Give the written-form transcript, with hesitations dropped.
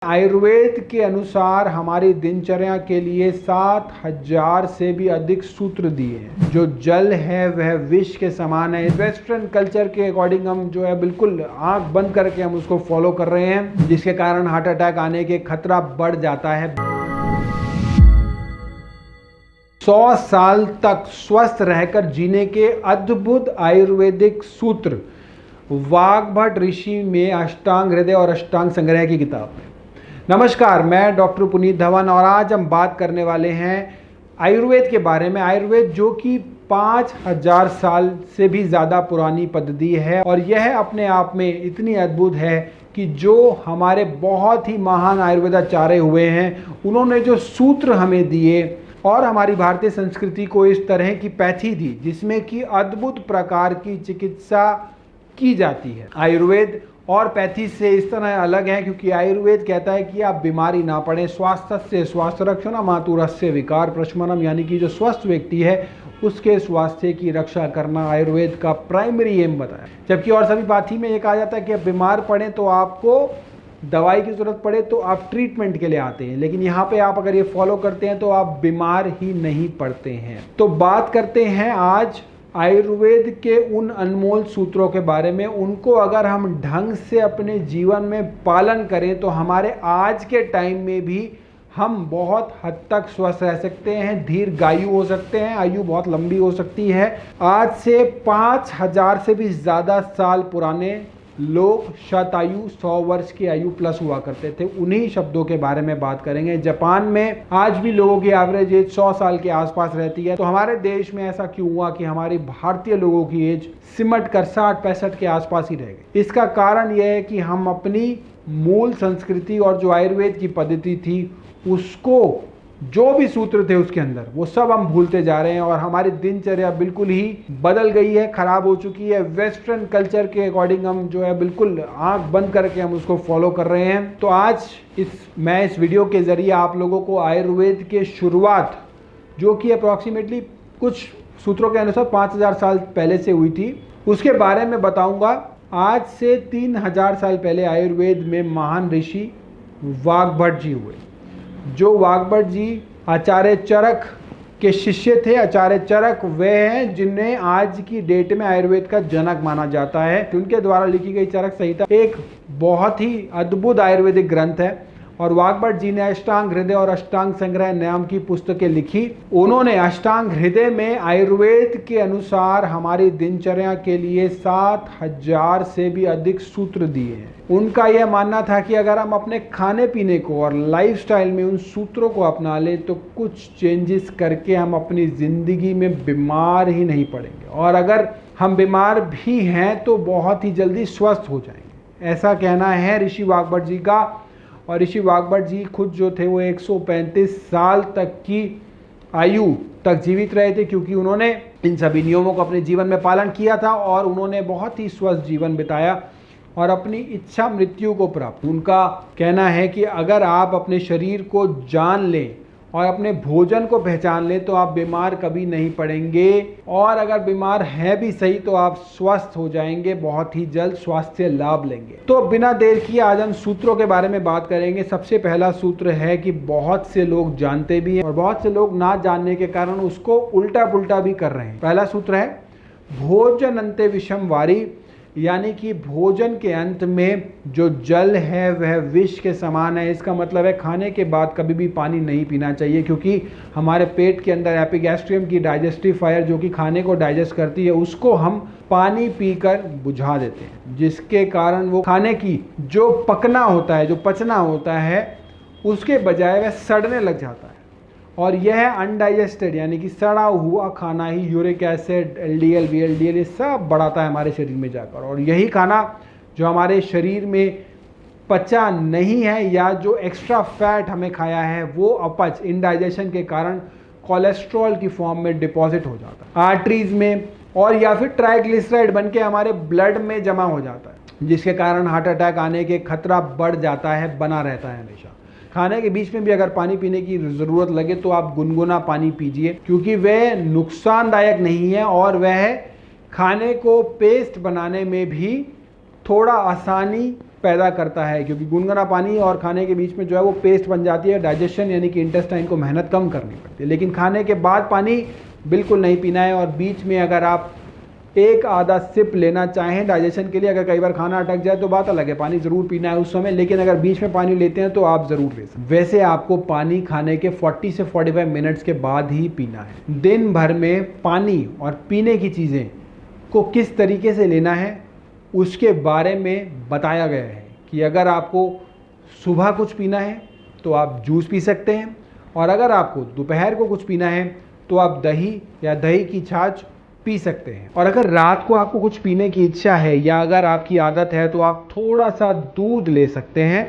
आयुर्वेद के अनुसार हमारी दिनचर्या के लिए 7000 से भी अधिक सूत्र दिए हैं। जो जल है वह विष के समान है। वेस्टर्न कल्चर के अकॉर्डिंग हम जो है बिल्कुल आंख बंद करके हम उसको फॉलो कर रहे हैं, जिसके कारण हार्ट अटैक आने के खतरा बढ़ जाता है। 100 साल तक स्वस्थ रहकर जीने के अद्भुत आयुर्वेदिक सूत्र वाग्भट ऋषि में अष्टांग हृदय और अष्टांग संग्रह की किताब में। नमस्कार, मैं डॉक्टर पुनीत धवन और आज हम बात करने वाले हैं आयुर्वेद के बारे में। आयुर्वेद जो कि 5000 साल से भी ज़्यादा पुरानी पद्धति है और यह अपने आप में इतनी अद्भुत है कि जो हमारे बहुत ही महान आयुर्वेदाचार्य हुए हैं, उन्होंने जो सूत्र हमें दिए और हमारी भारतीय संस्कृति को इस तरह की पैथी दी जिसमें कि अद्भुत प्रकार की चिकित्सा की जाती है। आयुर्वेद और पैथी से इस तरह अलग है क्योंकि आयुर्वेद कहता है कि आप बीमारी ना पड़े। स्वास्थ्य से स्वास्थ्य रक्षण मातुरस्य विकार प्रशमनम, यानी कि जो स्वस्थ व्यक्ति है उसके स्वास्थ्य की रक्षा करना आयुर्वेद का प्राइमरी एम बताया। जबकि और सभी पाथी में ये कहा जाता है कि आप बीमार पड़े तो आपको दवाई की ज़रूरत पड़े तो आप ट्रीटमेंट के लिए आते हैं, लेकिन यहाँ पे आप अगर ये फॉलो करते हैं तो आप बीमार ही नहीं पड़ते हैं। तो बात करते हैं आज आयुर्वेद के उन अनमोल सूत्रों के बारे में। उनको अगर हम ढंग से अपने जीवन में पालन करें तो हमारे आज के टाइम में भी हम बहुत हद तक स्वस्थ रह सकते हैं, दीर्घायु हो सकते हैं, आयु बहुत लंबी हो सकती है। आज से 5000 से भी ज़्यादा साल पुराने लोग शतायु 100 वर्ष की आयु प्लस हुआ करते थे। उन्हीं शब्दों के बारे में बात करेंगे। जापान में आज भी लोगों की एवरेज एज 100 साल के आसपास रहती है। तो हमारे देश में ऐसा क्यों हुआ कि हमारी भारतीय लोगों की एज सिमट कर 60-65 के आसपास ही रह गई? इसका कारण यह है कि हम अपनी मूल संस्कृति और जो आयुर्वेद की पद्धति थी उसको, जो भी सूत्र थे उसके अंदर, वो सब हम भूलते जा रहे हैं और हमारी दिनचर्या बिल्कुल ही बदल गई है, खराब हो चुकी है। वेस्टर्न कल्चर के अकॉर्डिंग हम जो है बिल्कुल आंख बंद करके हम उसको फॉलो कर रहे हैं। तो आज मैं इस वीडियो के जरिए आप लोगों को आयुर्वेद के शुरुआत, जो कि अप्रॉक्सीमेटली कुछ सूत्रों के अनुसार 5000 साल पहले से हुई थी, उसके बारे में बताऊंगा। आज से 3000 साल पहले आयुर्वेद में महान ऋषि वाग्भट जी हुए। जो वाग्भट जी आचार्य चरक के शिष्य थे। आचार्य चरक वे हैं जिन्हें आज की डेट में आयुर्वेद का जनक माना जाता है। उनके द्वारा लिखी गई चरक संहिता एक बहुत ही अद्भुत आयुर्वेदिक ग्रंथ है और वाग्भट जी ने अष्टांग हृदय और अष्टांग संग्रह नाम की पुस्तकें लिखी। उन्होंने अष्टांग हृदय में आयुर्वेद के अनुसार हमारी दिनचर्या के लिए 7000 से भी अधिक सूत्र दिए हैं। उनका यह मानना था कि अगर हम अपने खाने पीने को और लाइफस्टाइल में उन सूत्रों को अपना लें तो कुछ चेंजेस करके हम अपनी ज़िंदगी में बीमार ही नहीं पड़ेंगे, और अगर हम बीमार भी हैं तो बहुत ही जल्दी स्वस्थ हो जाएंगे। ऐसा कहना है ऋषि वाग्भट जी का। और ऋषि वाग्भट जी खुद जो थे वो 135 साल तक की आयु तक जीवित रहे थे, क्योंकि उन्होंने इन सभी नियमों को अपने जीवन में पालन किया था और उन्होंने बहुत ही स्वस्थ जीवन बिताया और अपनी इच्छा मृत्यु को प्राप्त। उनका कहना है कि अगर आप अपने शरीर को जान लें और अपने भोजन को पहचान लें तो आप बीमार कभी नहीं पड़ेंगे, और अगर बीमार हैं भी सही तो आप स्वस्थ हो जाएंगे, बहुत ही जल्द स्वास्थ्य लाभ लेंगे। तो बिना देर किए आज हम सूत्रों के बारे में बात करेंगे। सबसे पहला सूत्र है कि बहुत से लोग जानते भी हैं और बहुत से लोग ना जानने के कारण उसको उल्टा पुल्टा भी कर रहे हैं। पहला सूत्र है भोजन अंते विषम वारी, यानी कि भोजन के अंत में जो जल है वह विष के समान है। इसका मतलब है खाने के बाद कभी भी पानी नहीं पीना चाहिए, क्योंकि हमारे पेट के अंदर एपिगैस्ट्रियम की डाइजेस्टिव फायर जो कि खाने को डाइजेस्ट करती है उसको हम पानी पीकर बुझा देते हैं, जिसके कारण वो खाने की जो पकना होता है, जो पचना होता है, उसके बजाय वह सड़ने लग जाता है और यह अनडाइजेस्टेड यानी कि सड़ा हुआ खाना ही यूरिक एसिड, LDL, VLDL ये सब बढ़ाता है हमारे शरीर में जाकर। और यही खाना जो हमारे शरीर में पचा नहीं है या जो एक्स्ट्रा फैट हमें खाया है वो अपच, इनडाइजेशन के कारण कोलेस्ट्रॉल की फॉर्म में डिपॉजिट हो जाता है आर्टरीज में, और या फिर ट्राइग्लिसराइड बन के हमारे ब्लड में जमा हो जाता है, जिसके कारण हार्ट अटैक आने के खतरा बढ़ जाता है, बना रहता है हमेशा। खाने के बीच में भी अगर पानी पीने की ज़रूरत लगे तो आप गुनगुना पानी पीजिए, क्योंकि वह नुकसानदायक नहीं है और वह खाने को पेस्ट बनाने में भी थोड़ा आसानी पैदा करता है, क्योंकि गुनगुना पानी और खाने के बीच में जो है वो पेस्ट बन जाती है, डाइजेशन यानी कि इंटेस्टाइन को मेहनत कम करनी पड़ती है। लेकिन खाने के बाद पानी बिल्कुल नहीं पीना है, और बीच में अगर आप एक आधा सिप लेना चाहें डाइजेशन के लिए, अगर कई बार खाना अटक जाए तो बात अलग है, पानी ज़रूर पीना है उस समय, लेकिन अगर बीच में पानी लेते हैं तो आप ज़रूर ले सकते हैं। वैसे आपको पानी खाने के 40 से 45 मिनट्स के बाद ही पीना है। दिन भर में पानी और पीने की चीज़ें को किस तरीके से लेना है उसके बारे में बताया गया है कि अगर आपको सुबह कुछ पीना है तो आप जूस पी सकते हैं, और अगर आपको दोपहर को कुछ पीना है तो आप दही या दही की छाछ पी सकते हैं। और अगर रात को आपको कुछ पीने की इच्छा है या अगर आपकी आदत है तो आप थोड़ा सा दूध ले सकते हैं